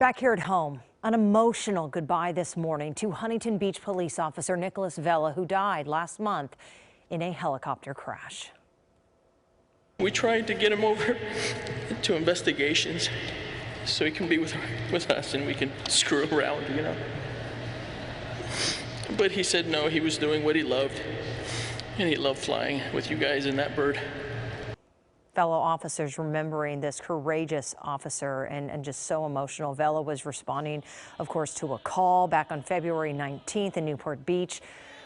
Back here at home, an emotional goodbye this morning to Huntington Beach police officer Nicholas Vela, who died last month in a helicopter crash. We tried to get him over to investigations so he can be with us and we can screw around, you know. But he said no, he was doing what he loved, and he loved flying with you guys and that bird. Fellow officers remembering this courageous officer and just so emotional. Vela was responding, of course, to a call back on February 19th in Newport Beach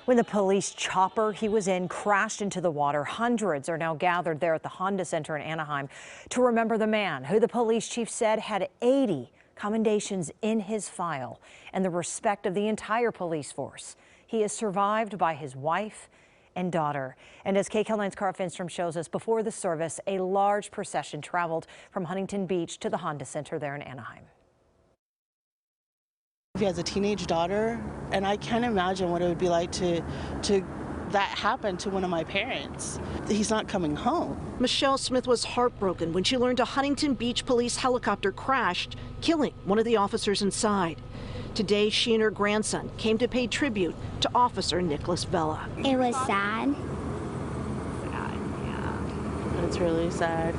when the police chopper he was in crashed into the water. Hundreds are now gathered there at the Honda Center in Anaheim to remember the man who the police chief said had 80 commendations in his file and the respect of the entire police force. He is survived by his wife and daughter. And as KCAL9's Cara Finnstrom shows us, before the service, a large procession traveled from Huntington Beach to the Honda Center there in Anaheim. He has a teenage daughter, and I can't imagine what it would be like to that happen to one of my parents. He's not coming home. Michelle Smith was heartbroken when she learned a Huntington Beach police helicopter crashed, killing one of the officers inside. Today, she and her grandson came to pay tribute to Officer Nicholas Vela. It was sad. Sad, yeah. It's really sad.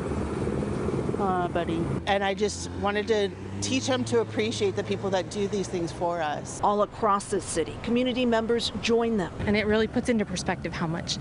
Aw, buddy. And I just wanted to teach him to appreciate the people that do these things for us. All across the city, community members join them. And it really puts into perspective how much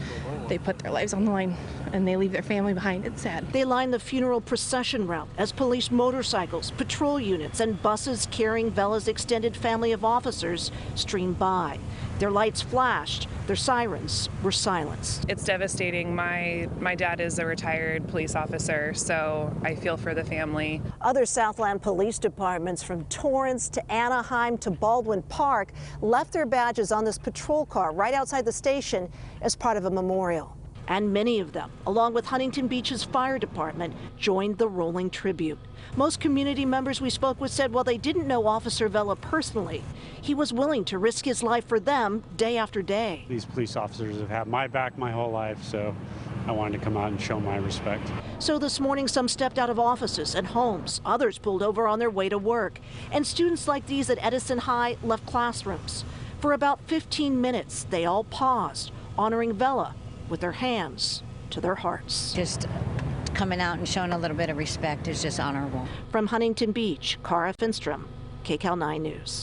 they put their lives on the line and they leave their family behind. It's sad. They line the funeral procession route as police motorcycles, patrol units, and buses carrying Vela's extended family of officers stream by. Their lights flashed, their sirens were silenced. It's devastating. My dad is a retired police officer, so I feel for the family. Other Southland police departments from Torrance to Anaheim to Baldwin Park left their badges on this patrol car right outside the station as part of a memorial. And many of them, along with Huntington Beach's fire department, joined the rolling tribute. Most community members we spoke with said while they didn't know Officer Vela personally, he was willing to risk his life for them day after day. These police officers have had my back my whole life, so I wanted to come out and show my respect. So this morning, some stepped out of offices and homes. Others pulled over on their way to work. And students like these at Edison High left classrooms. For about 15 minutes, they all paused, honoring Vela with their hands to their hearts. Just coming out and showing a little bit of respect is just honorable. From Huntington Beach, Cara Finnstrom, KCAL9 News.